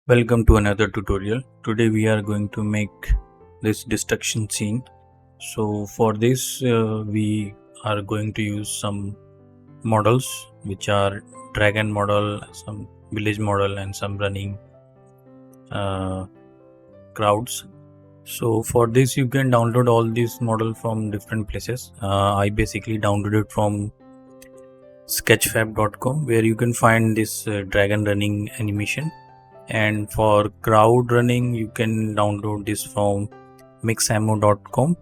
Welcome to another tutorial. Today we are going to make this destruction scene. So for this we are going to use some models which are dragon model, some village model and some running crowds. So for this you can download all these model from different places. I basically downloaded from sketchfab.com where you can find this dragon running animation. And for crowd running you can download this from mixammo.com,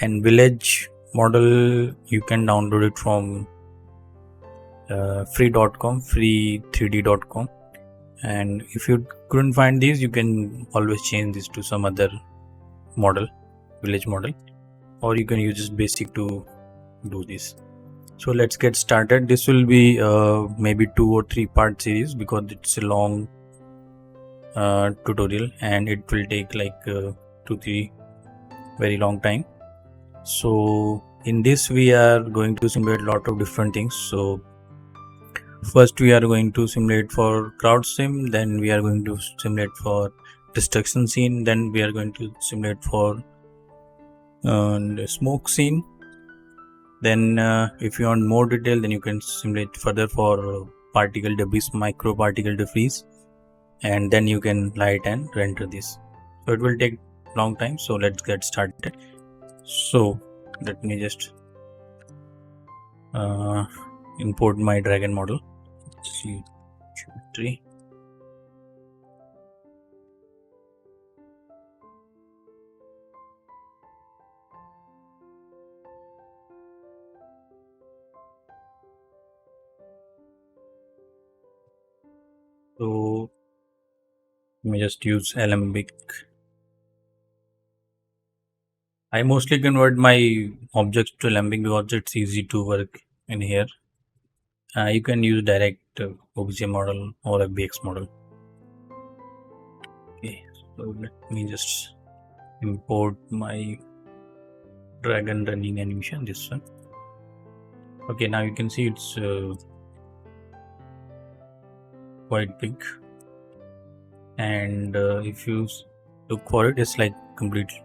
and village model you can download it from free3d.com. And if you couldn't find these, you can always change this to some other model, village model, or you can use this basic to do this. So let's get started. This will be maybe 2 or 3 part series because it's a long tutorial and it will take like 2-3 very long time. So in this we are going to simulate a lot of different things. So first we are going to simulate for crowd sim, then we are going to simulate for destruction scene, then we are going to simulate for the smoke scene. Then if you want more detail, then you can simulate further for particle debris, micro particle debris, and then you can light and render this. So it will take long time, so let's get started. So let me just import my dragon model. C3. So let me just use Alembic. I mostly convert my objects to Alembic because it's easy to work in here. You can use direct OBJ model or FBX model. Okay, so let me just import my dragon running animation, this one. Okay, now you can see it's quite big, and if you look for it, it's like completely,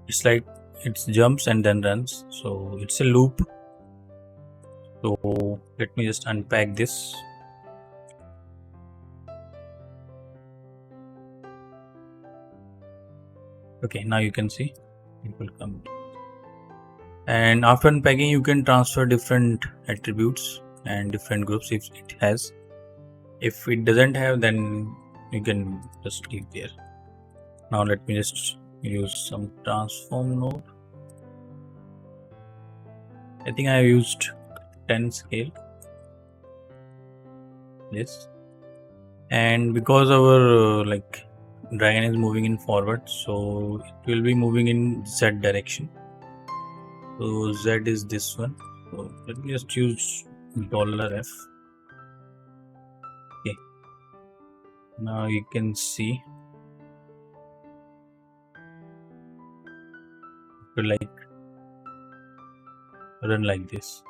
it's like it jumps and then runs, so it's a loop. So let me just unpack this. Okay, now you can see it will come, and after unpacking you can transfer different attributes and different groups if it has. If it doesn't have, then you can just leave there. Now let me just use some transform node. I think I used 10 scale. Yes, and because our like dragon is moving in forward, so it will be moving in Z direction. So Z is this one. So let me just use $F. Okay, now you can see it will like run like this.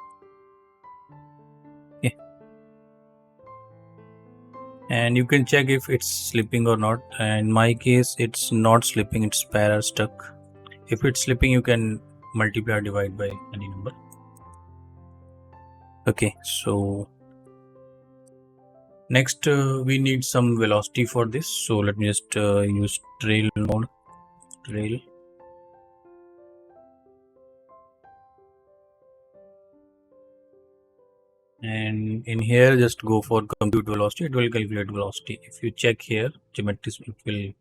Okay, and you can check if it's slipping or not. In my case it's not slipping, it's para stuck. If it's slipping you can multiply or divide by any number. Okay, so next we need some velocity for this, so let me just use trail node, trail. And in here just go for compute velocity, it will calculate velocity. If you check here geometry, it will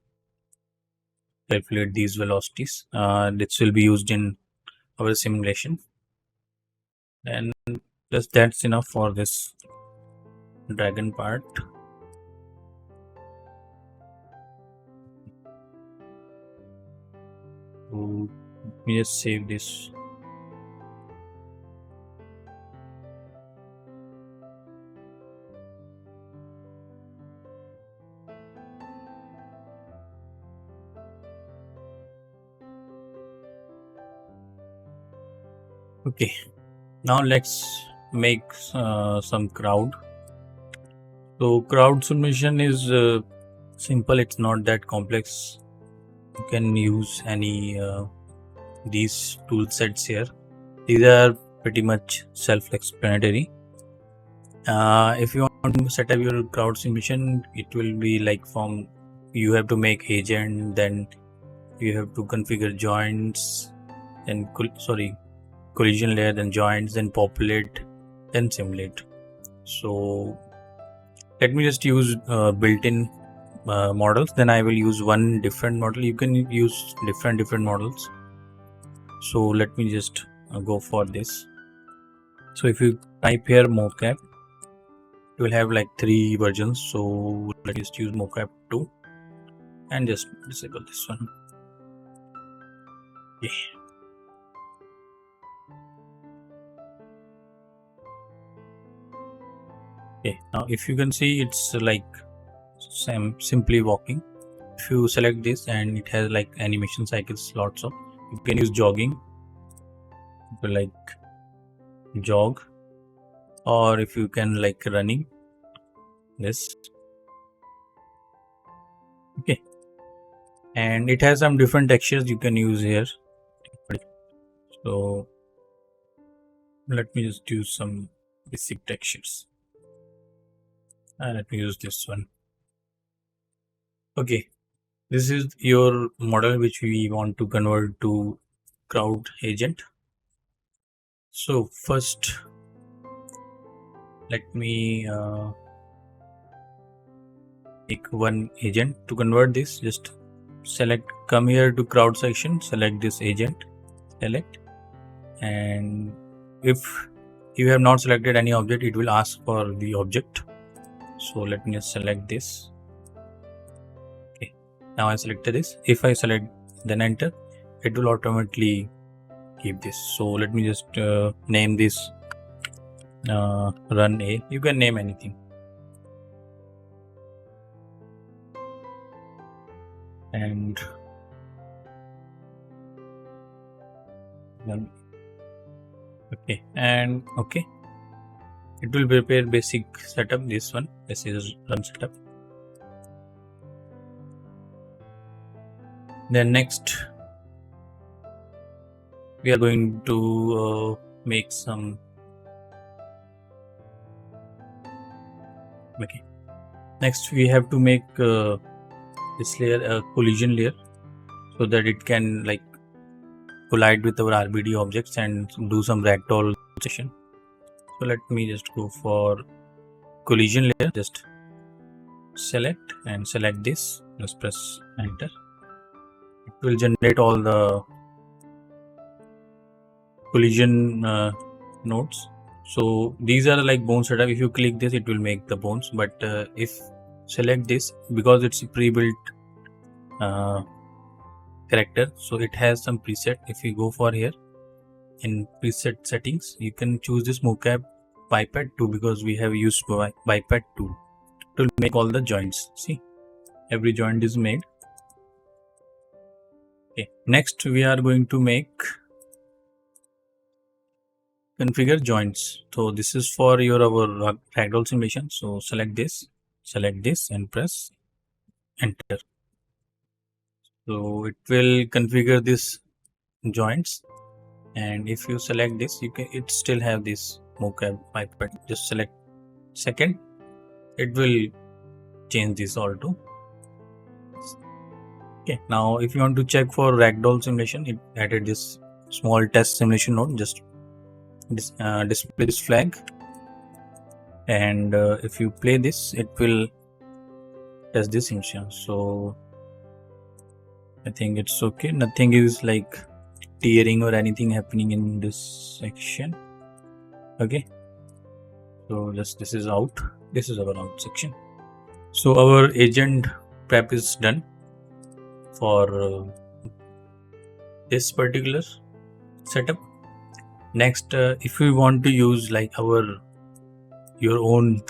calculate these velocities. This will be used in our simulation, and just that's enough for this dragon part. So let me just save this. Okay, now let's make some crowd. So crowd simulation is simple, it's not that complex. You can use any these tool sets here. These are pretty much self-explanatory. If you want to set up your crowd simulation, it will be like from you have to make agent, then you have to configure joints, then collision layer, then joints, then populate, then simulate. So let me just use built-in models, then I will use one different model. You can use different models. So let me just go for this. So if you type here mocap, it will have like 3 versions. So let's just use mocap 2 and just disable this one. Okay. Okay, now if you can see, it's like simply walking. If you select this, and it has like animation cycles, lots of, you can use jogging, like jog, or if you can like running this. Okay, and it has some different textures you can use here. So let me just use some basic textures. Let me use this one. Okay, this is your model which we want to convert to crowd agent. So first, let me make one agent. To convert this, just come here to crowd section, select this agent, select, and if you have not selected any object, it will ask for the object. So let me just select this. Okay, now I selected this. If I select, then enter, it will automatically keep this. So let me just name this run A. You can name anything. And then okay, and okay, it will prepare basic setup. This one, this is run setup. Then next, we are going to make some. Okay, next we have to make this layer a collision layer, so that it can like collide with our RBD objects and do some ragdoll session. So let me just go for collision layer, just select and select this, just press enter. It will generate all the collision nodes. So these are like bone setup. If you click this, it will make the bones, but if select this, because it's a pre-built character, so it has some preset. If you go for here in preset settings, you can choose this mocap biped 2, because we have used biped 2 to make all the joints. See, every joint is made. Okay, next we are going to make configure joints. So this is for your our ragdoll simulation. So select this, and press enter. So it will configure this joints, and if you select this, you can, it still have this mocap biped. Just select second, it will change this all to. Okay, now if you want to check for ragdoll simulation, it added this small test simulation node. Just display this flag, and if you play this, it will test this simulation. So I think it's okay. Nothing is like tearing or anything happening in this section. Okay, so just this is out. This is our out section. So our agent prep is done for this particular setup. Next, if you want to use like your own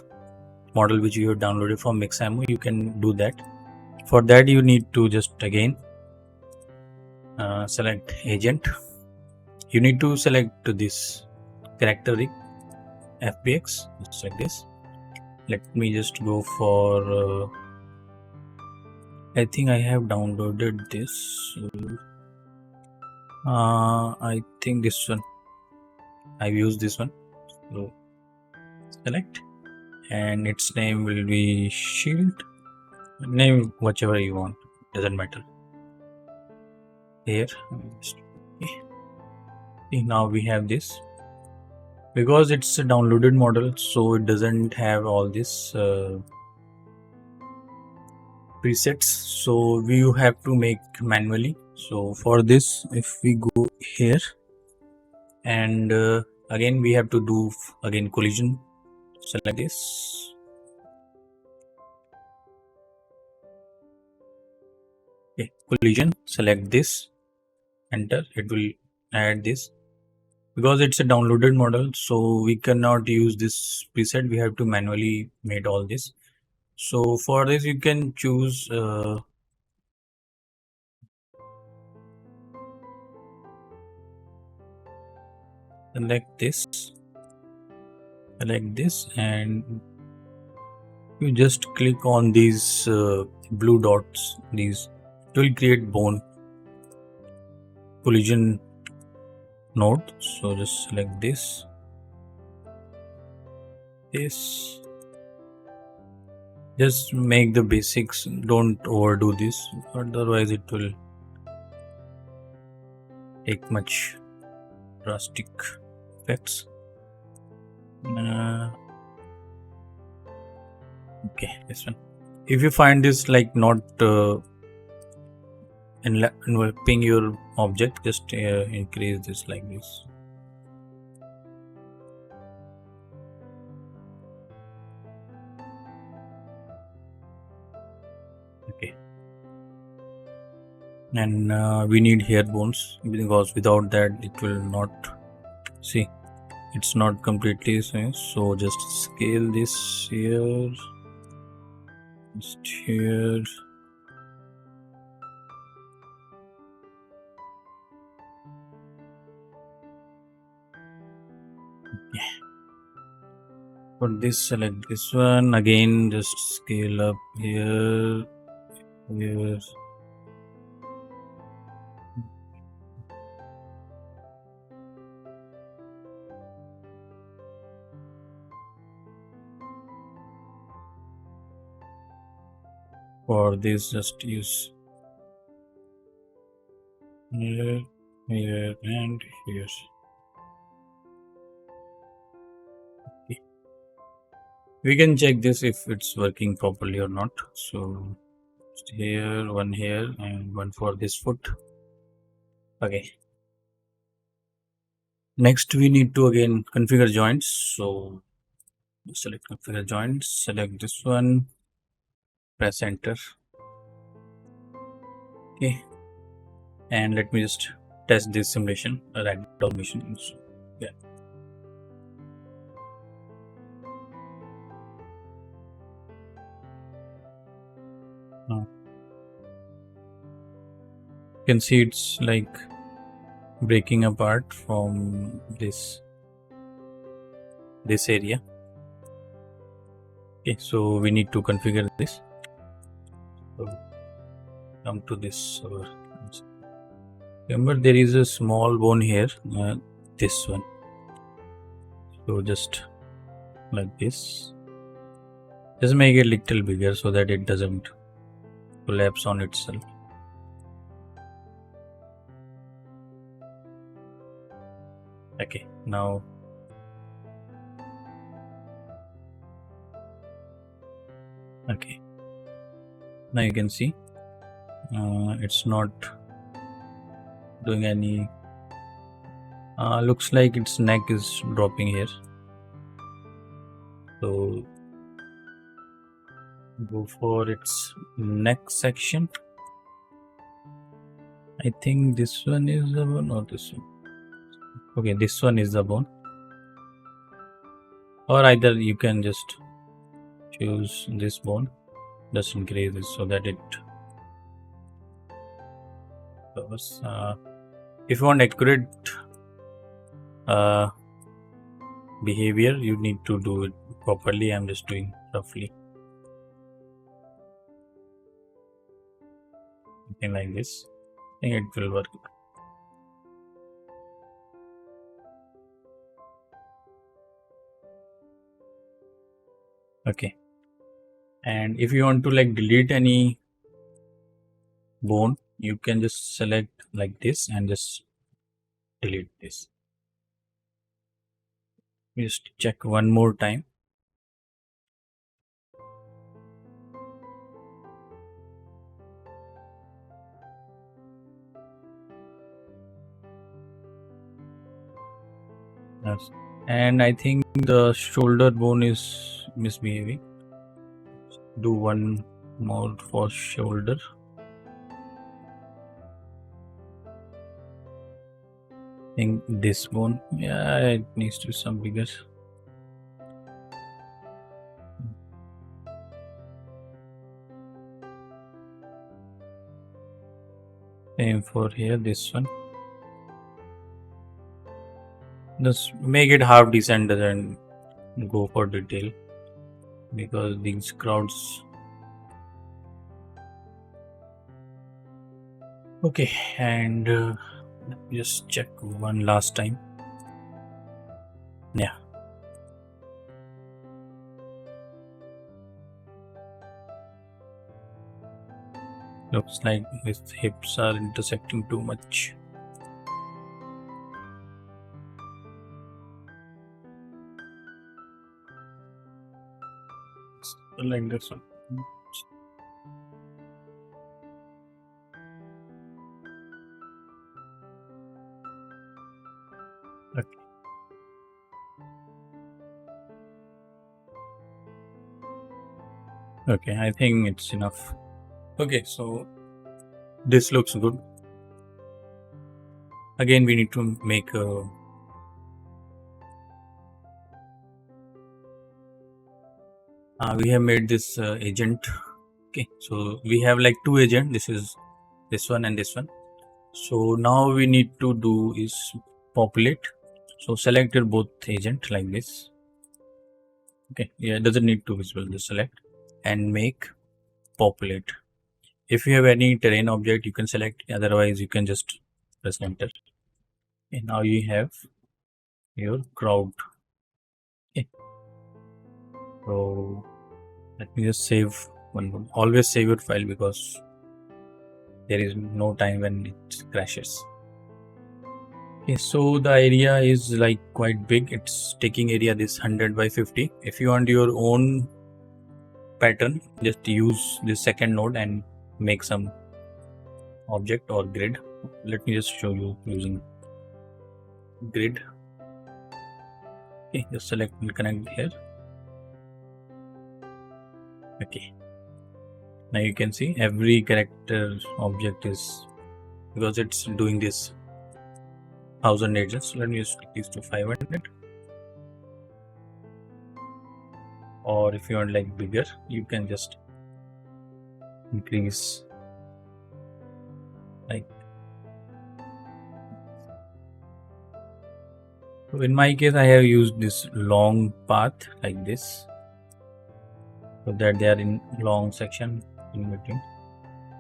model which you have downloaded from Mixamo, you can do that. For that, you need to just again select agent. You need to select this character rig FBX, just like this. Let me just go for I think I have downloaded this. I think this one. I've used this one. So select, and its name will be shield. Name whichever you want, doesn't matter. Here, now we have this. Because it's a downloaded model, so it doesn't have all this presets, so we have to make manually. So for this, if we go here, and again we have to do again collision. Select this, okay, collision, select this, enter. It will add this. Because it's a downloaded model, so we cannot use this preset. We have to manually make all this. So for this you can choose select this, and you just click on these blue dots. These, it will create bone collision node. So just select this, just make the basics, don't overdo this, otherwise it will take much drastic effects. Okay, this one. If you find this like not enveloping your object, just increase this like this. Okay, and we need hair bones, because without that it will not, see, it's not completely same. So just scale this here, just here. Okay. For this, select this one again, just scale up here. For this, just use here, and here. Okay. We can check this if it's working properly or not. So just here, one here, and one for this foot. Okay. Next, we need to again configure joints. So select configure joints, select this one, press enter. Okay, and let me just test this simulation, ragdoll mission. So, yeah. Now you can see it's like breaking apart from this area. Okay, so we need to configure this. So come to this. Remember, there is a small bone here, this one. So just like this. Just make it a little bigger so that it doesn't collapse on itself. Okay, now okay, now you can see it's not doing any, looks like its neck is dropping here. So go for its neck section. I think this one is the bone, or this one. Okay, this one is the bone, or either you can just choose this bone, just increase this so that it covers. If you want accurate behavior, you need to do it properly. I'm just doing roughly. something like this. I think it will work. Okay, and if you want to like delete any bone, you can just select like this and just delete this. Just check one more time. Yes. And I think the shoulder bone is misbehaving. Do one more for shoulder. I think this bone, yeah, it needs to be some bigger. Same for here, this one. Just make it half decent and go for detail, because these crowds. Okay, and just check one last time. Yeah, looks like his hips are intersecting too much. Like this one. Okay. Okay, I think it's enough. Okay, so this looks good. Again, we need to make a we have made this agent. Okay, so we have like two agents. This is this one and this one. So now we need to do is populate. So select your both agent like this. Okay, yeah, it doesn't need to visible. Just select and make populate. If you have any terrain object, you can select. Otherwise, you can just press enter. Okay, now you have your crowd. Okay. So let me just save one more. Always save your file, because there is no time when it crashes. Okay, so the area is like quite big. It's taking area this 100 by 50. If you want your own pattern, just use this second node and make some object or grid. Let me just show you using grid. Okay, just select and connect here. Okay, now you can see every character object is, because it's doing this 1000 edges. So let me just increase to 500. Or if you want like bigger, you can just increase like. So in my case, I have used this long path like this, so that they are in long section in between,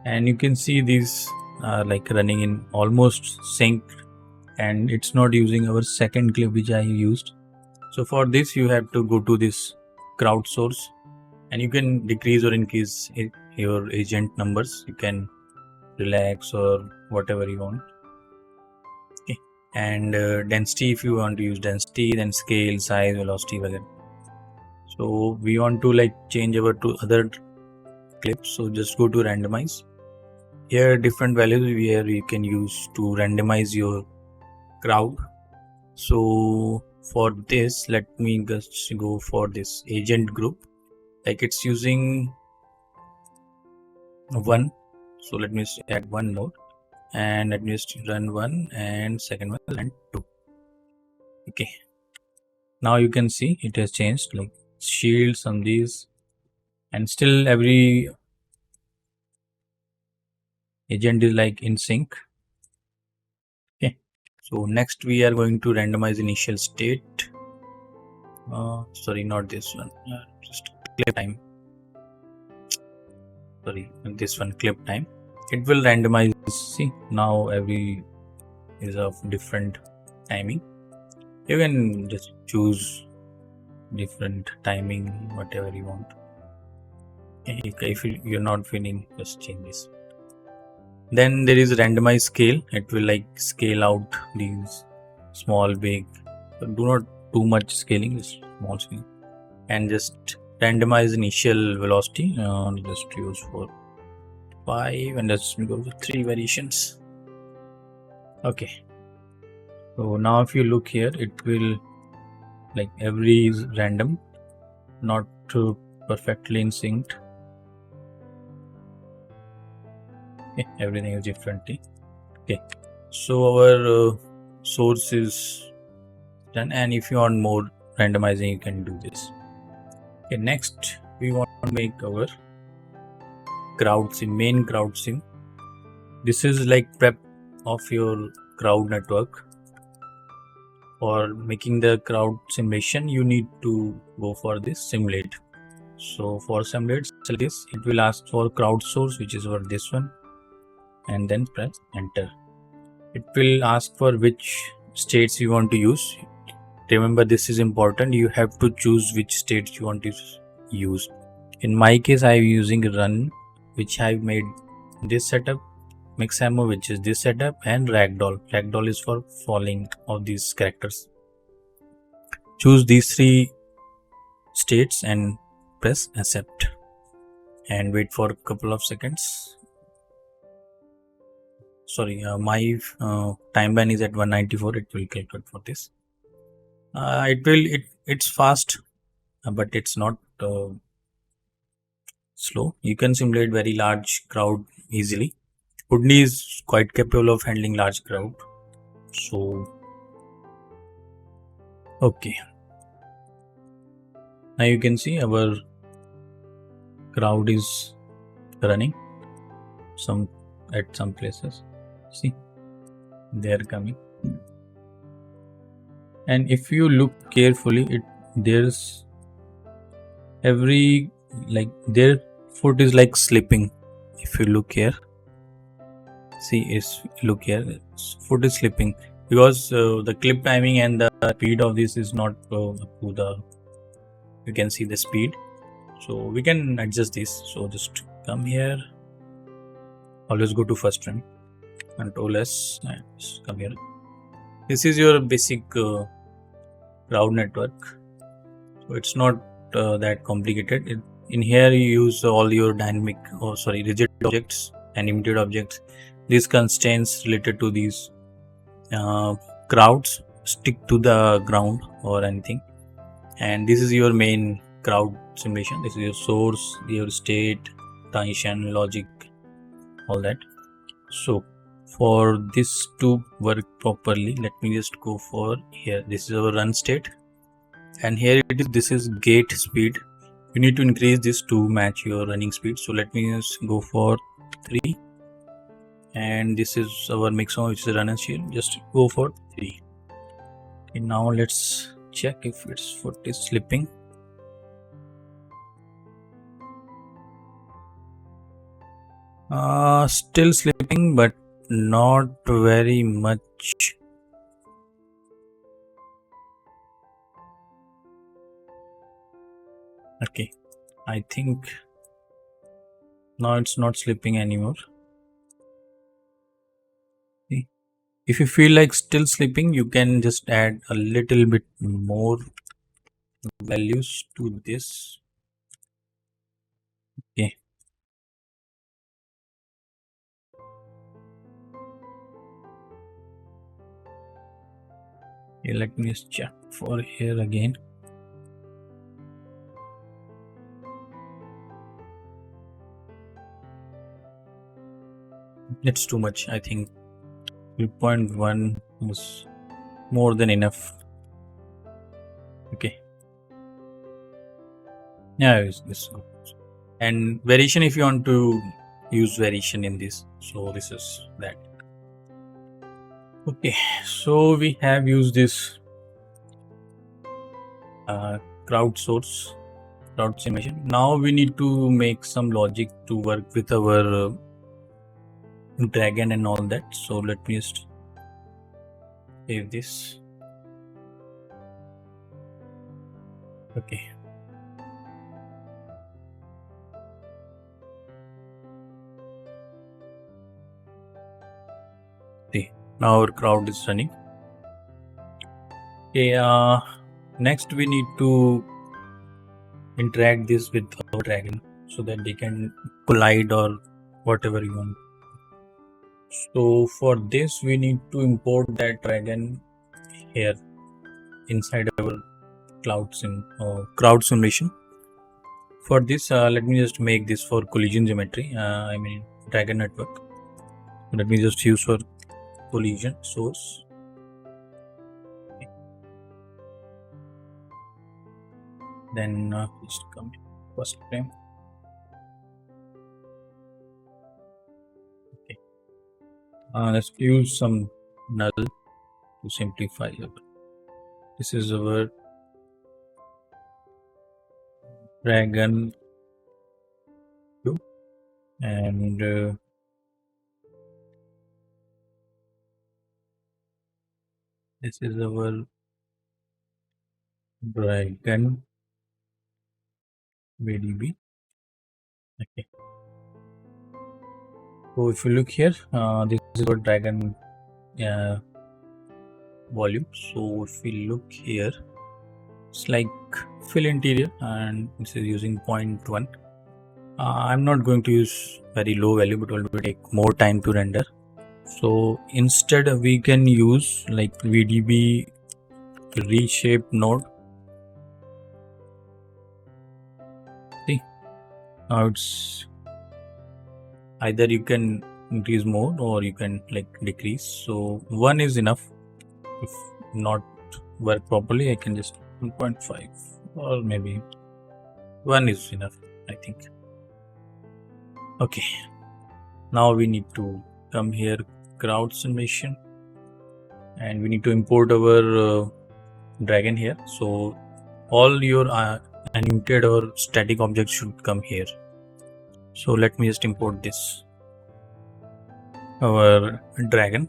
and you can see these are like running in almost sync, and it's not using our second clip which I used. So for this, you have to go to this crowd source, and you can decrease or increase your agent numbers. You can relax or whatever you want. Okay, and density, if you want to use density, then scale, size, velocity, whatever. So we want to like change over to other clips, so just go to randomize. Here different values where you can use to randomize your crowd. So for this, let me just go for this agent group, like it's using 1. So let me just add one node, and let me just run 1 and second one and 2. Okay, now you can see it has changed, like shields on these, and still every agent is like in sync. Okay, so next we are going to randomize initial state. Sorry, not this one. Just clip time. Sorry, this one, clip time. it will randomize. See, now every is of different timing. You can just choose different timing, whatever you want. If you're not feeling, just change this. Then there is randomized scale. It will like scale out these small, big. Do not too much scaling, just small scale. And just randomize initial velocity. Just use for 5 and let's go with 3 variations. Okay. So now if you look here, it will like every is random, not perfectly in sync. Okay, everything is differently. Okay, so our source is done, and if you want more randomizing, you can do this. Okay, next we want to make our crowd sim, main crowd sim. This is like prep of your crowd network. For making the crowd simulation, you need to go for this simulate. So for simulate, select this. It will ask for crowd source, which is for this one, and then press enter. It will ask for which states you want to use. Remember, this is important. You have to choose which states you want to use. In my case, I am using run, which I made this setup, mix ammo, which is this setup, and ragdoll. Ragdoll is for falling of these characters. Choose these 3 states and press accept and wait for a couple of seconds. Sorry, my time ban is at 194. It will calculate for this. It's fast, but it's not slow. You can simulate very large crowd easily. Houdini is quite capable of handling large crowd. So okay, now you can see our crowd is running at some places. See, they are coming, and if you look carefully, there's every like their foot is like slipping. If you look here, see, look here, foot is slipping because the clip timing and the speed of this is not up to the. You can see the speed, so we can adjust this. So just come here. Always go to first run. Control S and come here. This is your basic crowd network. So it's not that complicated. In here you use all your rigid objects and immediate objects. These constraints related to these crowds stick to the ground or anything. And this is your main crowd simulation. This is your source, your state, transition, logic, all that. So for this to work properly, let me just go for here. This is our run state, and here it is. This is gate speed. You need to increase this to match your running speed. So let me just go for 3, and this is our mixon, which is run and shield. Just go for 3. Okay, now let's check if its foot is slipping. Still slipping, but not very much. Okay, I think now it's not slipping anymore. See? If you feel like still slipping, you can just add a little bit more values to this. Okay. Okay, let me just check for here again. It's too much. I think 3.1 is more than enough. Okay. Yeah, use this. And variation, if you want to use variation in this, so this is that. Okay, so we have used this crowd simulation. Now we need to make some logic to work with our dragon and all that. So let me just save this. Okay. See, now our crowd is running. Okay, next we need to interact this with our dragon so that they can collide or whatever you want. So for this we need to import that dragon here inside our crowd simulation. For this, let me just make this for collision geometry. I mean dragon network. Let me just use for collision source. Then just come first frame. Okay. Let's use some null to simplify it. This is our dragon view, and this is our dragon VDB. Okay. So if you look here, this is our dragon volume. So if we look here, it's like fill interior, and this is using 0.1. I'm not going to use very low value, but it will take more time to render. So instead we can use like VDB reshape node. See, now it's either you can increase more or you can like decrease. So 1 is enough. If not work properly, I can just 1.5 or maybe 1 is enough, I think. Okay, now we need to come here, crowd simulation, and we need to import our dragon here. So all your animated or static objects should come here. So let me just import this, our dragon.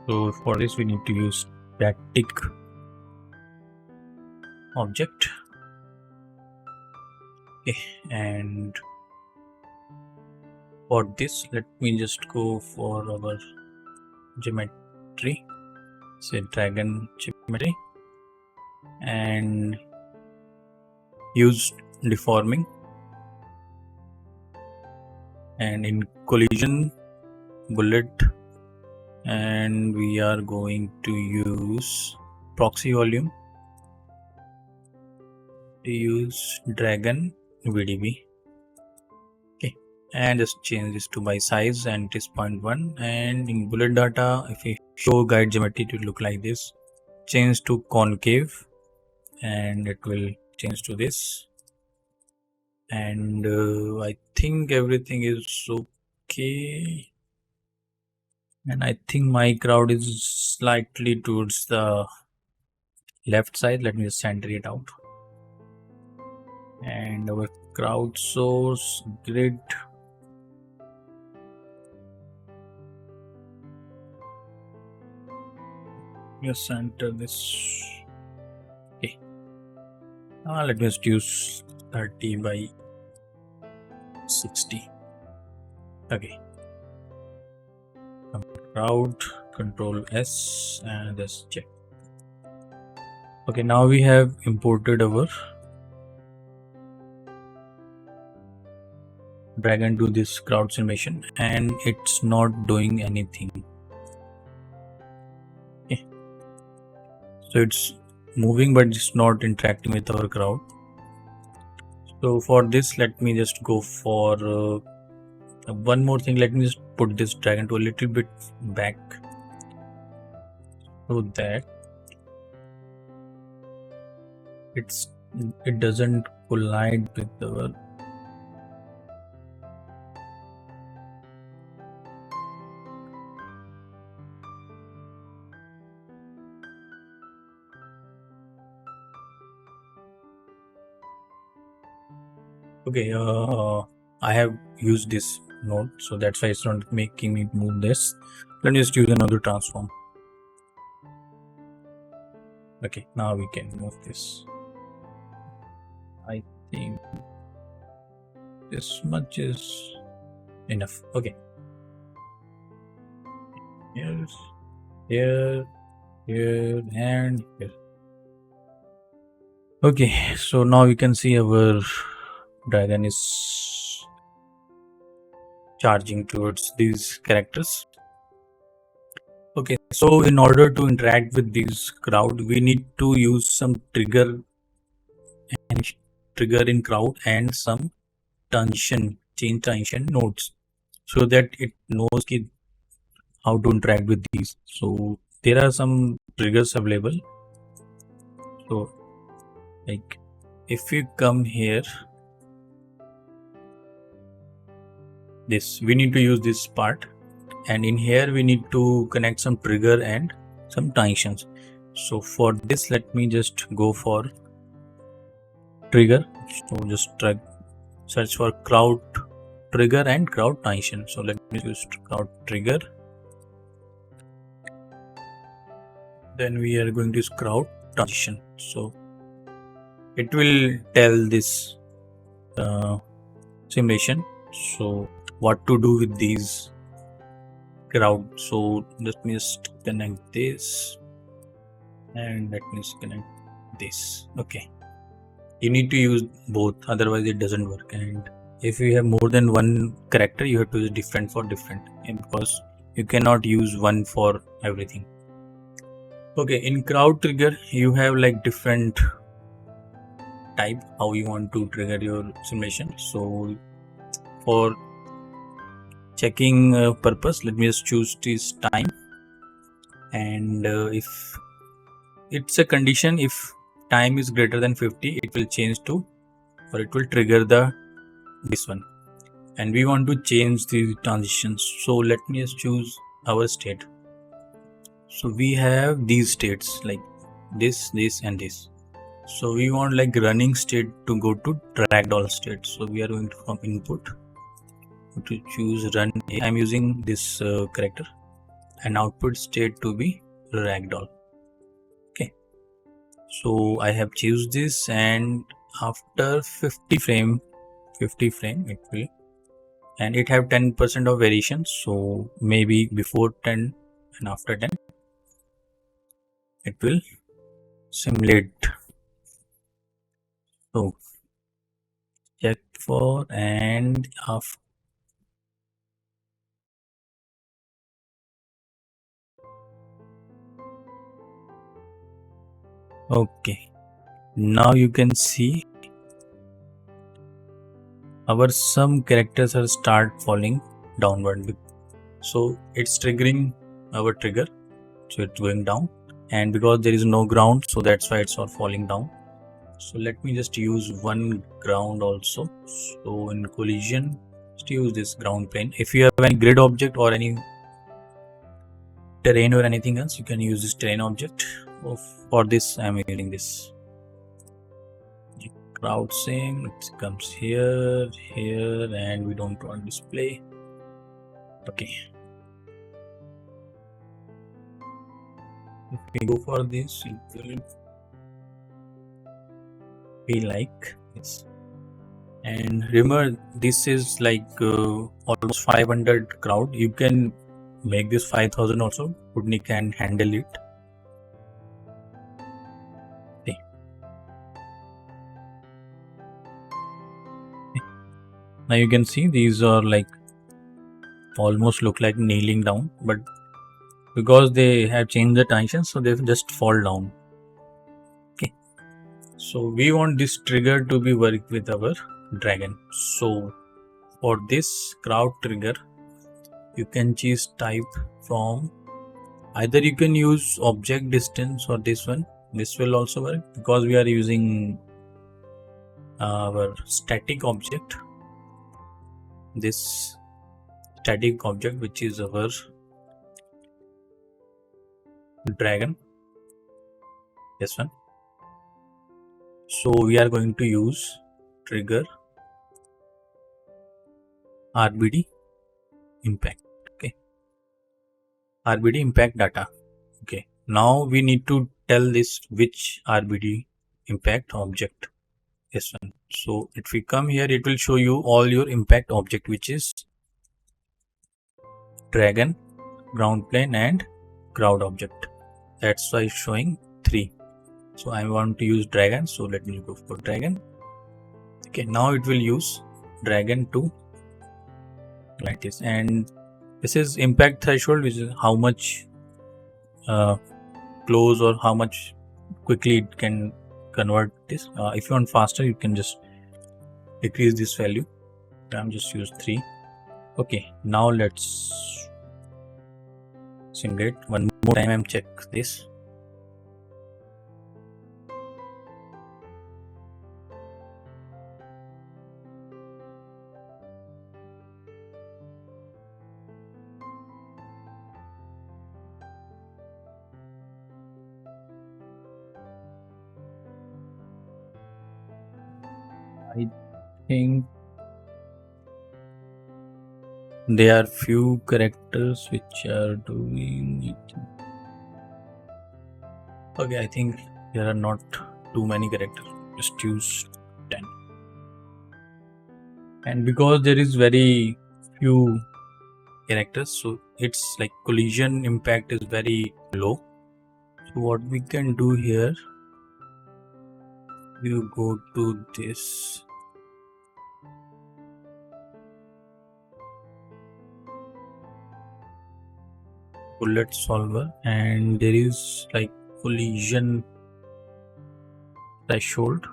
So for this we need to use static object. Okay, and for this let me just go for our geometry, say dragon geometry, and use deforming, and in collision bullet, and we are going to use proxy volume to use dragon VDB. Okay, and just change this to by size, and it is 0.1. And in bullet data, if we show guide geometry, it will look like this. Change to concave, and it will change to this. And I think everything is okay. And I think my crowd is slightly towards the left side. Let me just center it out. And our crowd source grid, just center this. Okay, let me just use 30 by 60. Okay, crowd, control S, and just check. Okay, now we have imported our dragon to this crowd simulation, and it's not doing anything. Okay, so it's moving but it's not interacting with our crowd. So for this, let me just go for one more thing. Let me just put this dragon to a little bit back so that it doesn't collide with our okay. I have used this node, so that's why it's not making me move this. Let me just use another transform. Okay, now we can move this. I think this much is enough. Okay, here, here, here, and here. Okay, so now we can see our dragon is charging towards these characters. Okay, so in order to interact with these crowd, we need to use some trigger in crowd and some change tension nodes, so that it knows how to interact with these. So there are some triggers available. So like if you come here, we need to use this part, and in here we need to connect some trigger and some tensions. So for this, let me just go for trigger. So just search for crowd trigger and crowd tension. So let me use crowd trigger. Then we are going to use crowd transition. So it will tell this simulation so what to do with these crowd. So let me just connect this, and let me just connect this. Okay, you need to use both, otherwise it doesn't work. And if you have more than one character, you have to use different for different, because you cannot use one for everything. Okay, in crowd trigger you have like different type how you want to trigger your simulation. So for checking purpose, let me just choose this time, and if it's a condition, if time is greater than 50, it will change to, or it will trigger this one, and we want to change the transitions. So let me just choose our state. So we have these states like this, and this. So we want like running state to go to ragdoll state. So we are going to from input to choose run A. I'm using this character, and output state to be ragdoll. Okay, so I have choose this, and after 50 frame it will, and it have 10% of variation. So maybe before 10 and after 10 it will simulate. So check for and after. Okay, now you can see our some characters are start falling downward. So it's triggering our trigger, so it's going down, and because there is no ground, so that's why it's all falling down. So let me just use one ground also. So in collision, just use this ground plane. If you have any grid object or any terrain or anything else, you can use this terrain object. For this I'm using this crowd sim. It comes here, and we don't want display. Okay, if we go for this, it will be like this. And remember, this is like almost 500 crowd. You can make this 5000 also. Houdini can handle it. Okay. Now you can see these are like almost look like kneeling down, but because they have changed the tension, so they just fall down. Okay, so we want this trigger to be work with our dragon. So for this crowd trigger, you can choose type from either you can use object distance or this one. This will also work because we are using our static object. This static object, which is our dragon, this one. So we are going to use trigger RBD impact. Okay, RBD impact data. Okay, now we need to tell this which RBD impact object is one. So if we come here, it will show you all your impact object, which is dragon, ground plane, and crowd object. That's why it's showing 3. So I want to use dragon, so let me go for dragon. Okay, now it will use dragon to like this, and this is impact threshold, which is how much close or how much quickly it can convert this. If you want faster, you can just decrease this value. I'm just use 3. Okay, now let's simulate one more time and check this. I think there are few characters which are doing it. Okay, I think there are not too many characters. Just use 10. And because there is very few characters, so its like collision impact is very low. So what we can do here, you go to this bullet solver, and there is like collision threshold.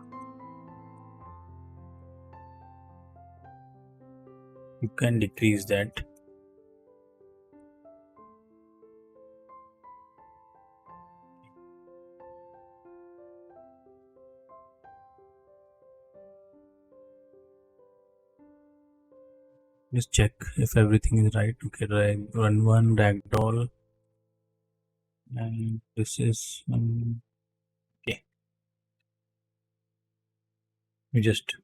You can decrease that. Just check if everything is right. Okay, run one ragdoll, and this is okay. We just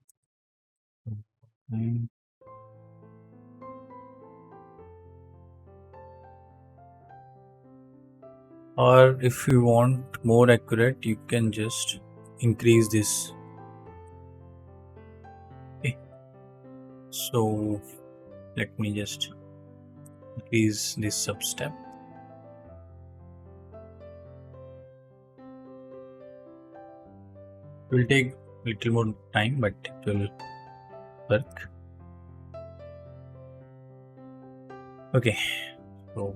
or if you want more accurate, you can just increase this. Okay, so let me just increase this sub step. It will take little more time, but it will work. Okay, so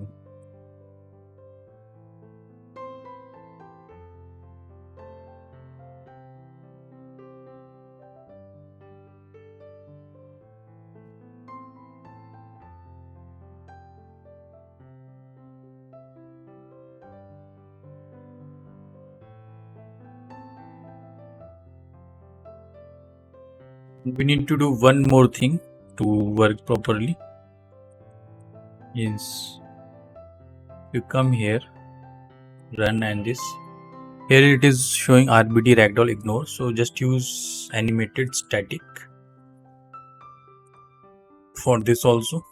we need to do one more thing to work properly. Is you come here, run, and this here it is showing RBD ragdoll ignore, so just use animated static for this also,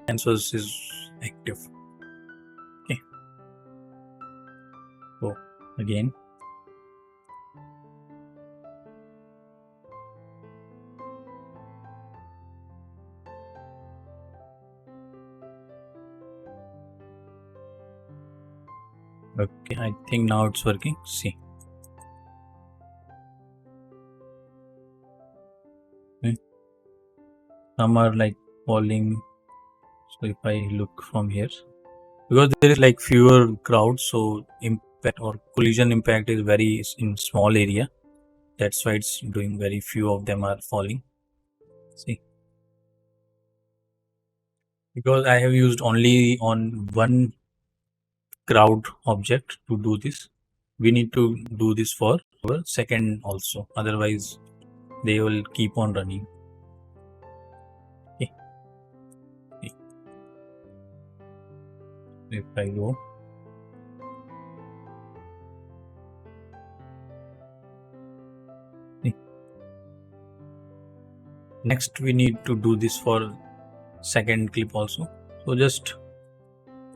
and so this is active. Okay, so again okay, I think now it's working. See, okay. Some are like falling. So if I look from here, because there is like fewer crowds, so impact or collision impact is very in small area. That's why it's doing very few of them are falling. See, because I have used only on one crowd object to do this, we need to do this for our second also, otherwise they will keep on running. Okay. If I go next, we need to do this for second clip also. So just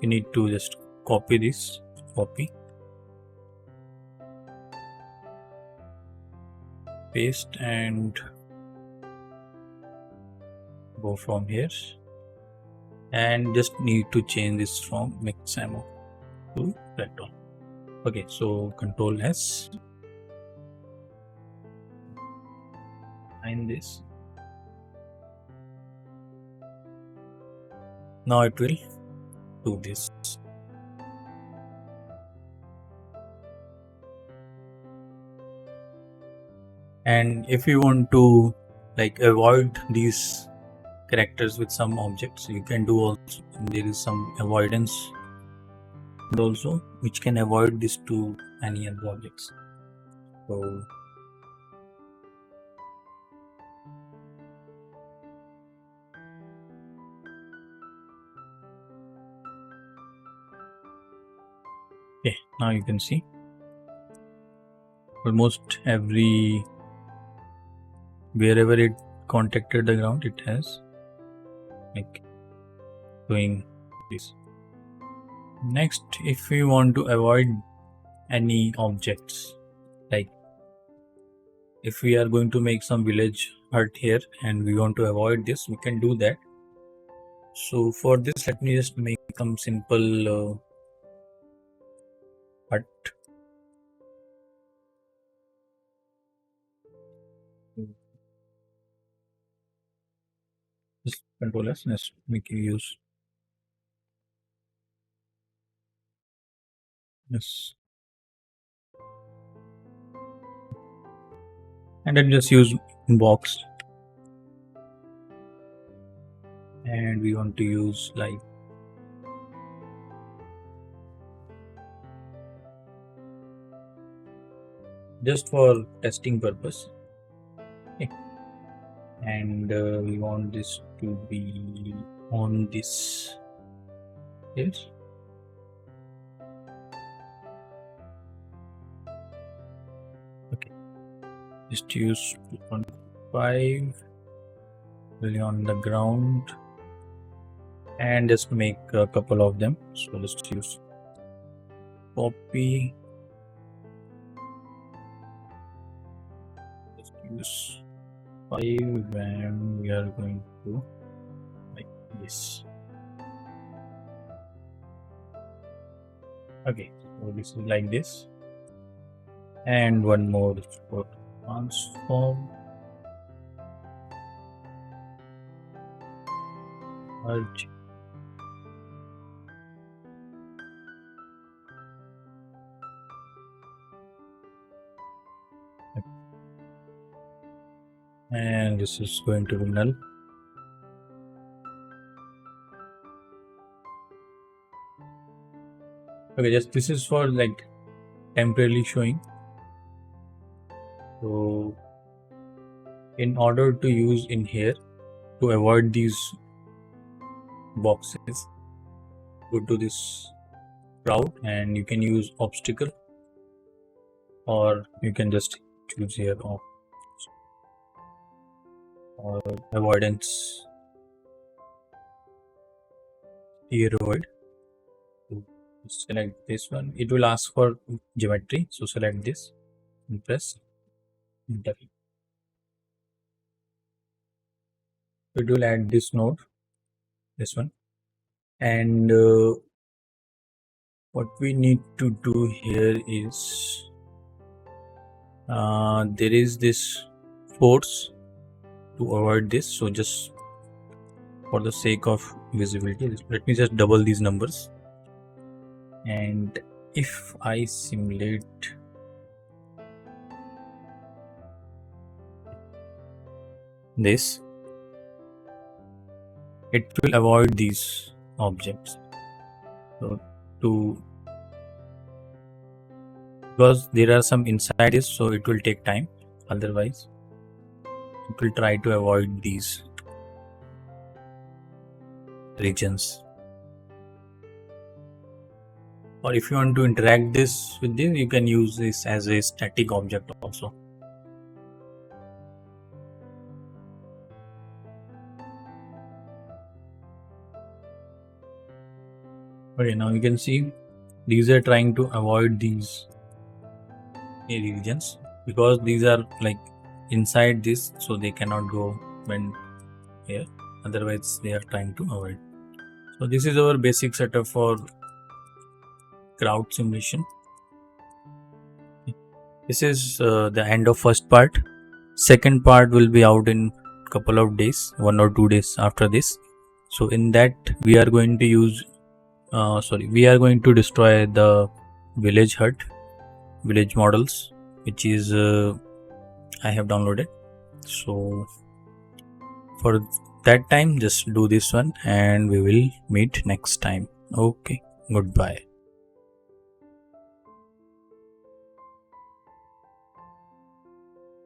you need to just copy this, copy, paste, and go from here, and just need to change this from mix ammo to that one. Okay, so Control S, find this. Now it will do this. And if you want to like avoid these characters with some objects, you can do also. There is some avoidance also which can avoid this to any other objects. So okay, now you can see almost every wherever it contacted the ground, it has like doing this. Next, if we want to avoid any objects, like if we are going to make some village hut here and we want to avoid this, we can do that. So for this, let me just make some simple hut. Just Control S, let's make you use this, and then just use box, and we want to use like just for testing purpose. Okay. And we want this to be on this. Yes. Okay. Just use 2.5 really on the ground, and just make a couple of them. So let's use copy. Just use 5, and we are going to like this. Okay, so this is like this, and one more for transform, merge, and this is going to be null. Okay, just this is for like temporarily showing. So in order to use in here, to avoid these boxes, go to this crowd and you can use obstacle, or you can just choose here or avoidance, here avoid. Select this one, it will ask for geometry, so select this and press enter. It will add this node, this one, and what we need to do here is there is this force to avoid this. So just for the sake of visibility, let me just double these numbers, and if I simulate this, it will avoid these objects. So because there are some inside this, so it will take time, otherwise it will try to avoid these regions. Or if you want to interact this with this, you can use this as a static object also. Okay, now you can see these are trying to avoid these regions because these are like inside this, so they cannot go when here, otherwise they are trying to avoid. So this is our basic setup for crowd simulation. This is the end of first part. Second part will be out in couple of days, 1 or 2 days after this. So in that we are going to use we are going to destroy the village models, which is I have downloaded. So for that time, just do this one and we will meet next time. Okay, goodbye.